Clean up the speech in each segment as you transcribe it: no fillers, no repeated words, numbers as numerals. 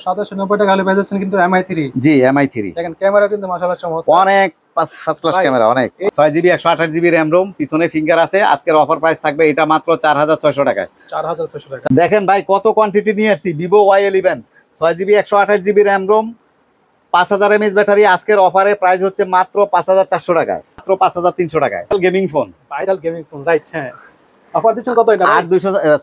2790 টাকা হলে পেয়ে যাচ্ছেন কিন্তু MI3। জি MI3 দেখেন ক্যামেরা কিন্তু মাশাআল্লাহ চমৎকার, অনেক ফার্স্ট ক্লাস ক্যামেরা, অনেক 6GB 128GB RAM ROM, পিছনে ফিঙ্গার আছে। আজকের অফার প্রাইস থাকবে এটা মাত্র 4600 টাকায়। 4600 টাকা। দেখেন ভাই কত কোয়ান্টিটি নিয়ে আসছি। Vivo Y11 6GB 128GB RAM ROM, 5000 mAh battery. আজকের অফারে প্রাইস হচ্ছে মাত্র 5400 টাকায়, মাত্র 5300 টাকায়। Gaming phone, viral gaming phone, right? হ্যাঁ, অফার দিচ্ছেন কত এটা?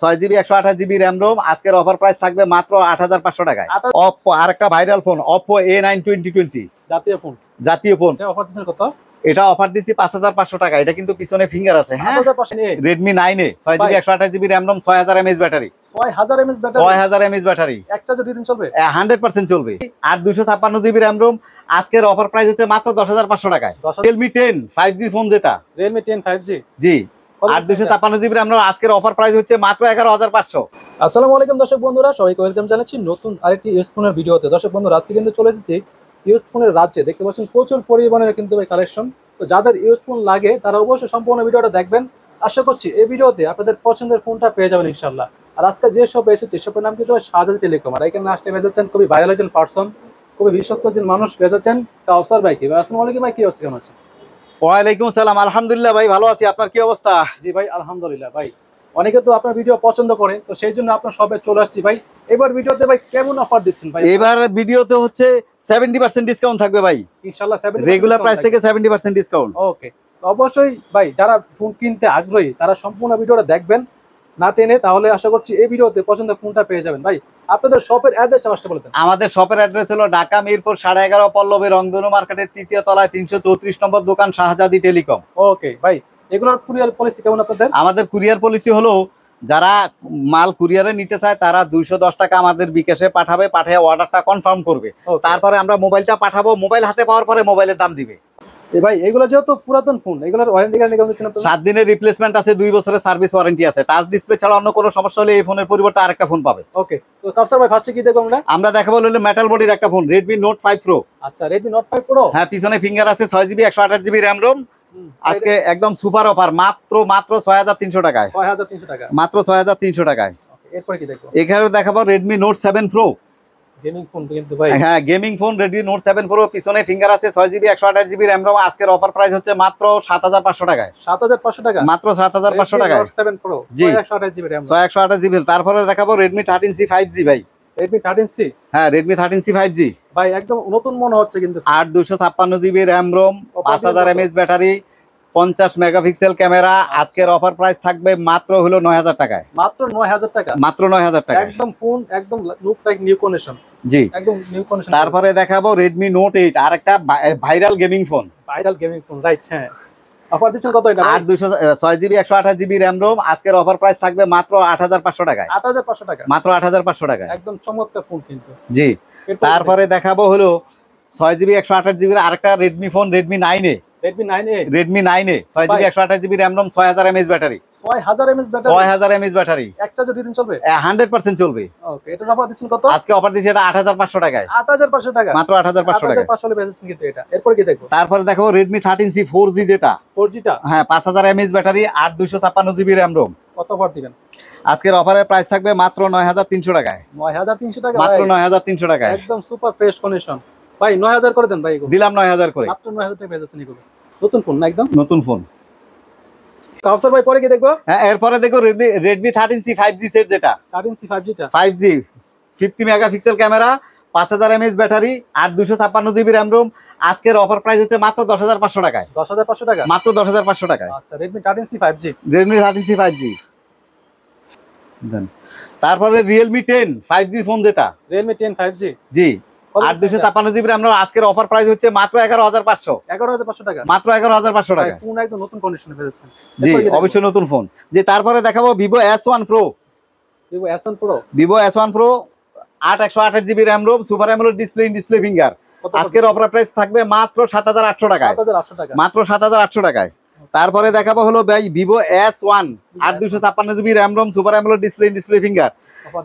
6GB 128GB RAM ROM, আজকের অফার প্রাইস থাকবে মাত্র 8500 টাকায়। Oppo আরেকটা ভাইরাল ফোন, Oppo A9 2020, জাতীয় ফোন, জাতীয় ফোন। এটা অফার দিচ্ছেন কত? এটা অফার দিচ্ছি 5500 টাকা। এটা কিন্তু পিছনে ফিঙ্গার আছে। হ্যাঁ, 5500 নিয়ে Redmi 9A 6GB 128GB RAM ROM, 6000 mAh battery. 6000 mAh battery, 6000 mAh battery. একটা যে দিন চলবে 100% চলবে। আর 256GB RAM ROM, আজকের অফার প্রাইস হচ্ছে মাত্র 10500 টাকায়। Realme 10 5G ফোন, যেটা Realme 10 5G। জি, আর 256GB RAM ROM, আজকের অফার প্রাইস হচ্ছে মাত্র 11500। আসসালামু আলাইকুম দর্শক বন্ধুরা, সবাইকে ওয়েলকাম জানাচ্ছি নতুন আরেকটি ইউজ ফোনের ভিডিওতে। দর্শক বন্ধুরা, আজকে কিন্তু চলে এসেছি ইউজ ফোনের রাজ্যে। দেখতে পাচ্ছেন প্রচুর পরিমাণের কিন্তু ভাই কালেকশন। তো যাদের ইউজ ফোন লাগে তারা অবশ্যই সম্পূর্ণ ভিডিওটা দেখবেন। আশা করছি এই ভিডিওতে আপনাদের পছন্দের ফোনটা পেয়ে যাবেন ইনশাল্লাহ। আর আজকে যে শপ এসেছে, শপের নাম কিন্তু শাহজাদি টেলিকম। আর এখানে আসলে পেয়ে যাচ্ছেন খুবই ভাইরাল একজন পার্সন, খুবই বিশ্বস্ত একজন মানুষ পেয়ে যাচ্ছেন, কাউসার ভাইকে। আসসালামু আলাইকুম ভাই, কি অবস্থা, কেমন আছেন? ওয়ালাইকুম আসসালাম, আলহামদুলিল্লাহ ভাই, ভালো আছি। আপনার কি অবস্থা? জি ভাই, আলহামদুলিল্লাহ। ভাই অনেকে তো আপনার ভিডিও পছন্দ করে, তো সেই জন্য আপনার সবে চলে আসছি ভাই। এবার ভিডিওতে ভাই কেমন অফার দিচ্ছেন ভাই? এবার ভিডিওতে হচ্ছে 70% ডিসকাউন্ট থাকবে ভাই, ইনশাআল্লাহ 70% রেগুলার প্রাইস থেকে 70% ডিসকাউন্ট। ওকে, তো অবশ্যই ভাই যারা ফোন কিনতে আগ্রহী তারা সম্পূর্ণ ভিডিওটা দেখবেন না টেনে, তাহলে আশা করছি এই ভিডিওতে পছন্দের ফোনটা পেয়ে যাবেন। ভাই আপনাদের শপের অ্যাড্রেস আসতে বলে দেন। আমাদের শপের অ্যাড্রেস হলো ঢাকা মিরপুর 11.5 পল্লবী রংধনু মার্কেটের 3য় তলায় 334 নম্বর দোকান, শাহজাদি টেলিকম। ওকে ভাই, এগুলোর কুরিয়ার পলিসি কেমন আপনাদের? আমাদের কুরিয়ার পলিসি হলো, যারা মাল কুরিয়ারে নিতে চায় তারা 210 টাকা আমাদের বিকাশে পাঠাবে, পাঠিয়ে অর্ডারটা কনফার্ম করবে। তারপরে আমরা মোবাইলটা পাঠাবো, মোবাইল হাতে পাওয়ার পরে মোবাইলের দাম দিবে। ভাই এগুলো যেহেতু পুরাতন ফোন, এগুলোর ওয়ারেন্টি গ্যারান্টি কেমন দিচ্ছেন আপনারা? 7 দিনের রিপ্লেসমেন্ট আছে, 2 বছরের সার্ভিস ওয়ারেন্টি আছে। টাচ ডিসপ্লে ছাড়া অন্য কোনো সমস্যা হলে এই ফোনের পরিবর্তে আরেকটা ফোন পাবে। ওকে, তো কাউসার ভাই ফার্স্টে কি দেখবো আমরা দেখাবো হলো মেটাল বডির একটা ফোন, Redmi Note 5 Pro। আচ্ছা, Redmi Note 5 Pro। হ্যাঁ, পিছনে ফিঙ্গার আছে, 6GB 128GB RAM ROM। আজকে একদম সুপার অফার, মাত্র 6300 টাকায়। 6300 টাকা, মাত্র 6300 টাকায়। এরপর কি দেখবো? এখানে দেখাবো Redmi Note 7 Pro, gaming phone কিন্তু ভাই। হ্যাঁ, gaming phone Redmi Note 7 Pro, পিছনে ফিঙ্গার আছে, 6GB 128GB RAM ROM। আজকের অফার প্রাইস হচ্ছে মাত্র 7500 টাকায়। 7500 টাকা, মাত্র 7500 টাকায়। Redmi Note 7 Pro, জি, 128GB RAM, 128GB। তারপরে দেখাবো Redmi 13C 5G ভাই। Redmi 13C, হ্যাঁ, Redmi 13C 5G ভাই একদম নতুন মনে হচ্ছে কিন্তু। 256GB RAM ROM, 5000 mAh battery, 50 megapixel camera. আজকের অফার প্রাইস থাকবে মাত্র হলো 9000 টাকায়। মাত্র 9000 টাকা, মাত্র 9000 টাকা। একদম ফোন একদম লুক লাইক নিউ কন্ডিশন। জি, একদম নিউ কন্ডিশন। তারপরে দেখাবো Redmi Note 8, আরেকটা viral gaming phone. Viral gaming phone, right? হ্যাঁ, অফার দিচ্ছেন কত এটা? 6GB 128GB RAM ROM, আজকের অফার প্রাইস থাকবে মাত্র 8500 টাকায়। 8500 টাকা, মাত্র 8500 টাকায়। একদম চমৎকার ফোন কিন্তু। জি, তারপরে দেখাবো হলো 6GB 128GB আরেকটা Redmi phone, Redmi 9A। Redmi 9A, Redmi 9A 6GB 128GB RAM ROM, 6000 mAh battery. 6000 mAh battery, 6000 mAh battery. একটা যে দিন চলবে 100% চলবে। ওকে, এটার অফার দিচ্ছেন কত? আজকে অফার দিচ্ছি এটা 8500 টাকায়। 8500 টাকা, মাত্র 8500 টাকা। 8500 হলে বেচেছেন কিন্তু এটা। এরপর কি দেখবো? তারপরে দেখো Redmi 13C 4G, যেটা 4G টা, হ্যাঁ, 5000 mAh battery, 256GB RAM ROM। কত অফার দিবেন? আজকের অফারের প্রাইস থাকবে মাত্র 9300 টাকায়। 9300 টাকা, মাত্র 9300 টাকায়। একদম সুপার ফ্রেশ কন্ডিশন। ভাই 9000 করে দেন ভাই, এগুলো দিলাম 9000 করে। মাত্র 9000 টাকা বেচেছেন এগুলো। নতুন ফোন না, একদম নতুন ফোন। কাউসার ভাই পরে কি দেখবো? হ্যাঁ, এরপরে দেখো Redmi 13C 5G সেট, যেটা 13C 5G টা, 5G 50 megapixel camera, 5000 mAh battery, 256GB RAM ROM। আজকের অফার প্রাইস হচ্ছে মাত্র 10500 টাকায়। 10500 টাকা, মাত্র 10500 টাকায়। আচ্ছা, Redmi 13C 5G, Redmi 13C 5G। তারপরে Realme 10 5G ফোন, যেটা Realme 10 5G, জি, 256GB RAM ROM। আজকের অফার প্রাইস হচ্ছে মাত্র 11500। 11500 টাকা, মাত্র 11500 টাকা। ফোন একদম নতুন কন্ডিশনে পেয়েছেন। জি, অবশ্যই নতুন ফোন। যে তারপরে দেখাবো Vivo S1 Pro। Vivo S1 Pro, Vivo S1 Pro 128GB RAM ROM, super AMOLED display, display finger. আজকের অফার প্রাইস থাকবে মাত্র 7800 টাকায়। 7800 টাকা, মাত্র 7800 টাকায়। তারপরে দেখাবো হলো ভাই Vivo S1 256GB RAM ROM, super AMOLED display, display finger.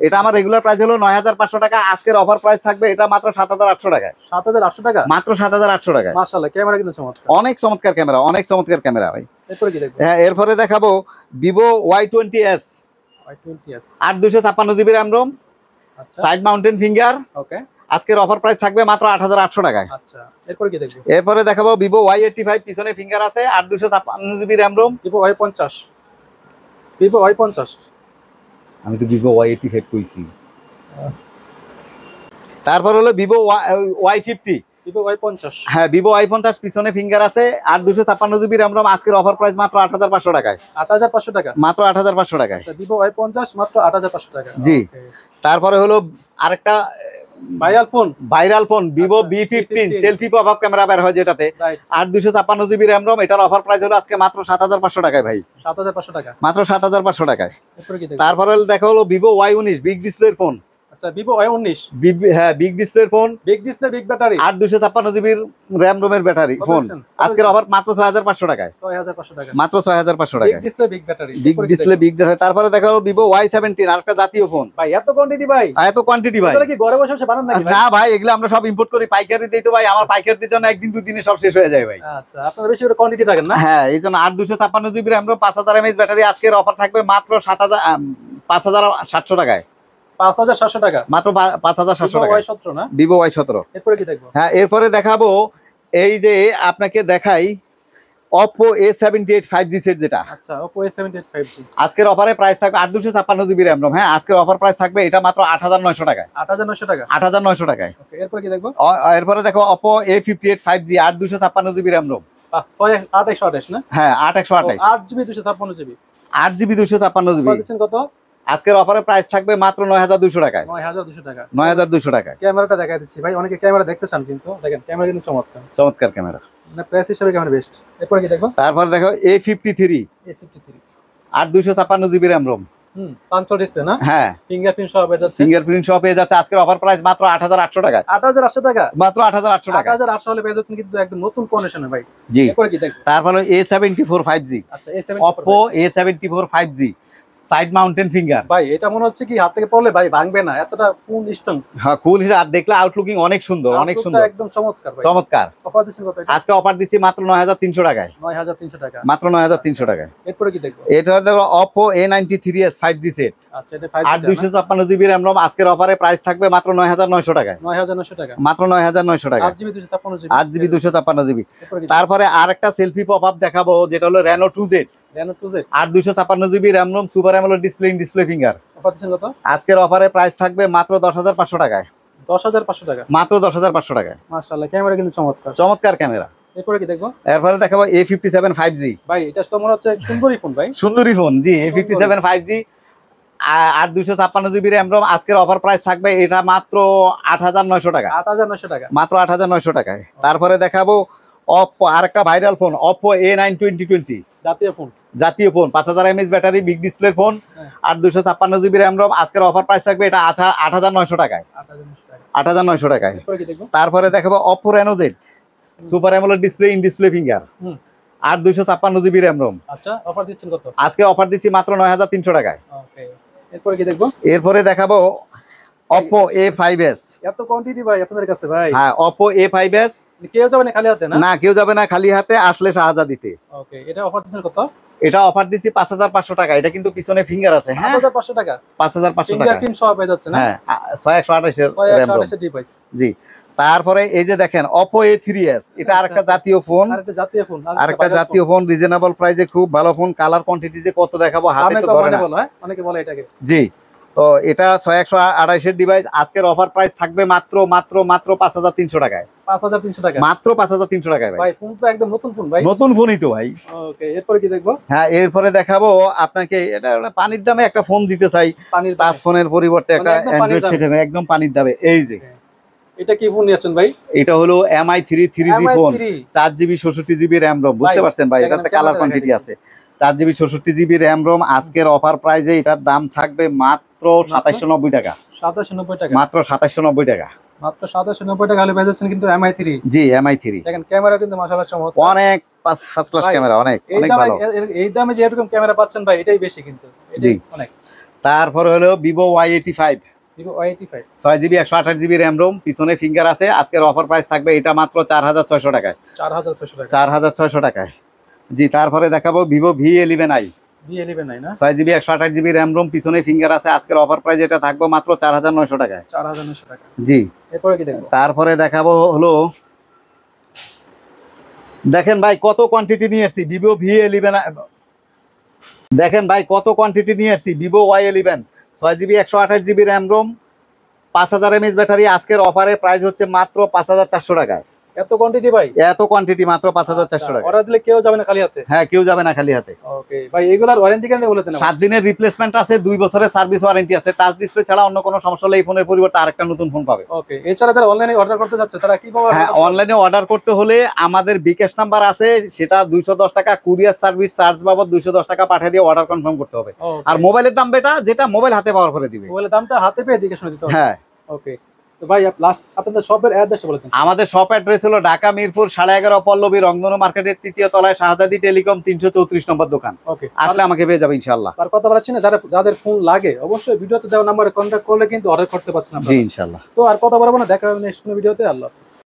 এটা আমার রেগুলার প্রাইস হলো 9500 টাকা। আজকের অফার প্রাইস থাকবে এটা মাত্র 7800 টাকায়। 7800 টাকা, মাত্র 7800 টাকায়। মাশাআল্লাহ, ক্যামেরা কিন্তু চমৎকার, অনেক চমৎকার ক্যামেরা, অনেক চমৎকার ক্যামেরা ভাই। এরপর কি দেখবো? হ্যাঁ, এরপরে দেখাবো Vivo Y20s Y20s, 256GB RAM ROM, আচ্ছা সাইড মাউন্টেন ফিঙ্গার। ওকে আজকের অফার প্রাইস থাকবে মাত্র 8800 টাকায়। আচ্ছা এরপর কি দেখবো? এরপরে দেখাবো ভিভো Y85, পিছনে ফিঙ্গার আছে, 8256 GB RAM ROM. Vivo Y50, Vivo Y50। আমি তো ভিভো Y85 কইছি। তারপর হলো ভিভো Y50, ভিভো Y50। হ্যাঁ ভিভো Y50, পিছনে ফিঙ্গার আছে, 8256 জিবি র্যাম রোম। আজকের অফার প্রাইস মাত্র 8500 টাকায়। 8500 টাকা, মাত্র 8500 টাকায়। আচ্ছা ভিভো Y50 মাত্র 8500 টাকা। জি। ওকে। তারপরে হলো আরেকটা ভাইরাল ফোন ভিভো আচ্ছা, B15, B15 selfie pop up camera বের হয় যেটাতে, রাইট 8256 জিবি র্যাম রোম। এটার অফার প্রাইস হলো আজকে মাত্র 7500 টাকায় ভাই। 7500 টাকা। মাত্র 7500 টাকায়। এরপর কি দেখবো? তারপরে দেখা হলো ভিভো Y19, বিগ ডিসপ্লের ফোন। আচ্ছা ভিভো Y19, হ্যাঁ বিগ ডিসপ্লের phone, big display big battery, 8256 GB RAM রোমের ব্যাটারি ফোন। আজকের অফার মাত্র 6500 টাকায়। 6500 টাকা, মাত্র 6500 বিগ টাকায়। Display big battery, big display big battery. তারপরে দেখা হলো ভিভো Y17, আরেকটা জাতীয় ফোন। ভাই এত কোয়ান্টিটি ভাই, এত কোয়ান্টিটি ভাই। এগুলো কি ঘরে বসে বসে বানান নাকি ভাই? না ভাই, এগুলো আমরা সব ইম্পোর্ট করি, পাইকারি দিই তো ভাই। আমার পাইকারির জন্য একদিন দুদিনে সব শেষ হয়ে যায় ভাই। আচ্ছা আপনারা বেশি করে কোয়ান্টিটি থাকেন না? হ্যাঁ, এই জন্য 8256 GB RAM ROM, 5000 mAh battery. আজকের অফার থাকবে মাত্র 5700 টাকায়। 5700 টাকা, মাত্র 5700 টাকা। Y17 না? Vivo Y17। এরপরে কি দেখবো? হ্যাঁ, এরপরে দেখাবো এই যে আপনাকে দেখাই Oppo A78 5G সেট, যেটা আচ্ছা Oppo A78 5G আজকের অফারে প্রাইস থাকবে 8256 জিবি র্যাম রোম। হ্যাঁ, আজকের অফার প্রাইস থাকবে এটা মাত্র 8900 টাকায়। 8900 টাকা। 8900 টাকায়। ওকে এরপর কি দেখবো? এরপরে দেখো Oppo A58 5G, 8256 GB RAM ROM. 8128 না? হ্যাঁ 8128, 8GB 256GB, 8GB 256 জিবি। দিচ্ছেন কত? আজকের অফারে প্রাইস থাকবে মাত্র 9200 টাকায়। 9200 টাকা। 9200 টাকায়। ক্যামেরাটা দেখাই দিচ্ছি ভাই, অনেকে ক্যামেরা দেখতে চান কিন্তু দেখেন ক্যামেরা কিন্তু চমৎকার, চমৎকার ক্যামেরা, মানে প্রাইস হিসেবে ক্যামেরা বেস্ট। এরপর কি দেখবো? তারপরে দেখো A53, A53, 8256 GB RAM ROM. পাঁচশো ডিসপ্লে না? হ্যাঁ, ফিঙ্গারপ্রিন্ট সহ পেয়ে যাচ্ছে। ফিঙ্গারপ্রিন্ট সহ পেয়ে যাচ্ছে। আজকের অফার প্রাইস মাত্র 8800 টাকায়। 8800 টাকা, মাত্র 8800 টাকা। 8800 হলে পেয়ে যাচ্ছেন কিন্তু একদম নতুন কন্ডিশনে ভাই। জি। এরপর কি দেখবো? তারপরে A74 5G, আচ্ছা A74 Oppo A74 5G, side mountain finger. ভাই এটা মনে হচ্ছে কি হাত থেকে পড়লে ভাই ভাঙবে না, এতটা ফুল স্ট্রং। হ্যাঁ, কুল হিসেবে আর দেখলে আউটলুকিং অনেক সুন্দর, অনেক সুন্দর, একদম চমৎকার ভাই। চমৎকার। অফার দিচ্ছেন কত এটা? আজকে অফার দিচ্ছি মাত্র 9300 টাকায়। 9300 টাকা, মাত্র 9300 টাকায়। এরপরে কি দেখবো? এটা দেখো Oppo A93s 5G সেট, আচ্ছা এটা 5G 8256 জিবি র্যাম রোম। আজকের অফারে প্রাইস থাকবে মাত্র 9900 টাকায়। 9900 টাকা, মাত্র 9900 টাকা। 8GB 256GB, 8GB 256 GB. এরপরে কি তারপরে আরেকটা সেলফি পপ আপ দেখাবো, যেটা হলো Reno 2Z, Reno 2Z, 8256 GB RAM ROM, super AMOLED display, display finger. Offer দিচ্ছেন কত? আজকের অফারে প্রাইস থাকবে মাত্র 10500 টাকায়। 10500 টাকা, মাত্র 10500 টাকায়। মাশাআল্লাহ ক্যামেরা কিন্তু চমৎকার। চমৎকার ক্যামেরা। এরপরে কি দেখবো? এরপরে দেখাবো A57 5G, ভাই এটা তো মনে হচ্ছে সুন্দরী ফোন ভাই। সুন্দরী ফোন। জি, A57 5G, 8256 GB RAM ROM. আজকের অফার প্রাইস থাকবে এটা মাত্র 8900 টাকা। 8900 টাকা, মাত্র 8900 টাকায়। তারপরে দেখাবো Oppo, আরেকটা ভাইরাল ফোন, Oppo A9 2020, জাতীয় ফোন। জাতীয় ফোন, 5000 mAh ব্যাটারি, বিগ ডিসপ্লের ফোন, 8256 জিবি র্যাম রোম। আজকের অফার প্রাইস থাকবে এটা 8900 টাকায়। 8900 টাকা, 8900 টাকায়। এরপরে কি দেখবো? তারপরে দেখাবো Oppo Reno Z, super AMOLED display, in display finger, 8256 GB RAM ROM. আচ্ছা অফার দিচ্ছেন কত? আজকে অফার দিচ্ছি মাত্র 9300 টাকায়। ওকে এরপরে কি দেখবো? এরপরে দেখাবো Oppo A5s। এত কোয়ান্টিটি ভাই আপনাদের কাছে ভাই? হ্যাঁ, Oppo A5s। কেউ যাবে না খালি হাতে না? না, কেউ যাবে না খালি হাতে, আসলে সাহায্য দিতে। ওকে এটা অফার দিচ্ছেন কত? এটা অফার দিচ্ছি 5500 টাকা। এটা কিন্তু পিছনে ফিঙ্গার আছে। হ্যাঁ, 5500 টাকা, 5500 টাকা। ফিঙ্গারপ্রিন্ট সহ পেয়ে যাচ্ছে না? হ্যাঁ, 6128 এর RAM ROM। 6128 ডিভাইস। জি। তারপরে এই যে দেখেন Oppo A3s, এটা আরেকটা জাতীয় ফোন, আরেকটা জাতীয় ফোন, আরেকটা জাতীয় ফোন, রিজনেবল প্রাইসে খুব ভালো ফোন। কালার কোয়ান্টিটি যে কত দেখাবো, হাতে তো ধরে না। অনেকে বলে এটাকে। জি। তো এটা 6128 এর ডিভাইস। আজকের অফার প্রাইস থাকবে মাত্র 5300 টাকায়। 5300 টাকা, মাত্র 5300 টাকায় ভাই। ভাই ফোন তো একদম নতুন ফোন ভাই। নতুন ফোনই তো ভাই। ওকে এরপরে কি দেখবো? হ্যাঁ, এরপরে দেখাবো আপনাকে এটা পানির দামে একটা ফোন দিতে চাই। পানির টাচ ফোনের পরিবর্তে একটা একদম পানির অ্যান্ড্রয়েড দামে। সেট, একদম পানির দামে। এই যে এটা কি ফোন নিয়েছেন ভাই? এটা হলো MI3 3G phone, 4GB 64GB RAM ROM. বুঝতে পারছেন ভাই, এটাতে কালার কোয়ান্টিটি আছে। 4GB 64GB RAM ROM. আজকের অফার প্রাইসে এটার দাম থাকবে মাত্র 2790 টাকা। 2790 টাকা, মাত্র 2790 টাকা। মাত্র 2790 টাকা হলে পেয়ে যাচ্ছেন কিন্তু MI3। জি, MI3। দেখেন ক্যামেরা কিন্তু মাশাআল্লাহ চমৎকার, অনেক ফার্স্ট ক্লাস ভাই, ক্যামেরা, অনেক এই অনেক দামে ভালো। এই দামে যে এরকম ক্যামেরা পাচ্ছেন ভাই এটাই বেশি কিন্তু, জি। এটাই অনেক। তারপর হলো Vivo Y85, Vivo Y85, 6GB 128GB RAM ROM, পিছনে ফিঙ্গার আছে। আজকের অফার প্রাইস থাকবে এটা মাত্র 4600 টাকায়। 4600 টাকা, 4600 টাকায়। জি। তারপরে দেখাবো Vivo V11i, B11 না 6GB 128GB র্যাম রোম, পিছনে ফিঙ্গার আছে। আজকের অফার প্রাইস এটা থাকবে মাত্র 4900 টাকায়। 4900 টাকা। জি। এরপরে কি দেখবো? তারপরে দেখাবো হলো, দেখেন ভাই কত কোয়ান্টিটি নিয়ে আসছি ভিভো V11। দেখেন ভাই কত কোয়ান্টিটি নিয়ে আসছি Vivo Y11, 6GB 128GB RAM ROM, 5000 mAh battery. আজকের অফারে প্রাইস হচ্ছে মাত্র 5400 টাকায়। এত কোয়ান্টিটি ভাই? এত কোয়ান্টিটি মাত্র 5400 টাকা। অর্ডার দিলে কেউ যাবে না খালি হাতে? হ্যাঁ, কেউ যাবে না খালি হাতে। ওকে ভাই, এগুলার ওয়ারেন্টি গ্যারান্টি বলে দেন। 7 দিনের রিপ্লেসমেন্ট আছে, 2 বছরের সার্ভিস ওয়ারেন্টি আছে। টাচ ডিসপ্লে ছাড়া অন্য কোনো সমস্যা হলে এই ফোনের পরিবর্তে আরেকটা নতুন ফোন পাবে। ওকে, এছাড়া যারা অনলাইনে অর্ডার করতে যাচ্ছে তারা কি পাবে? হ্যাঁ, অনলাইনে অর্ডার করতে হলে আমাদের বিকাশ নাম্বার আছে, সেটা 210 টাকা কুরিয়ার সার্ভিস চার্জ বাবদ 210 টাকা পাঠিয়ে দিয়ে অর্ডার কনফার্ম করতে হবে। আর মোবাইলের দাম যেটা মোবাইল হাতে পাওয়ার পরে দিবে। মোবাইলের দামটা হাতে পেয়ে দিকে শুনে দিতে হবে। হ্যাঁ। ওকে, তো ভাই লাস্ট আপনাদের শপের অ্যাড্রেসটা বলে দিন। আমাদের শপ অ্যাড্রেস হলো ঢাকা মিরপুর 11.5 পল্লবী রংধনু মার্কেটের 3য় তলায় শাহজাদি টেলিকম 334 নম্বর দোকান। ওকে, আসলে আমাকে পেয়ে যাবে ইনশাআল্লাহ। আর কথা বলাচ্ছি না, যাদের ফোন লাগে অবশ্যই ভিডিওতে দেওয়া নাম্বারে কন্ট্যাক্ট করলে কিন্তু অর্ডার করতে পারছেন জি ইনশাআল্লাহ। তো আর কথা বলবো না, দেখা হবে নেক্সট কোনো ভিডিওতে। আল্লাহ হাফেজ।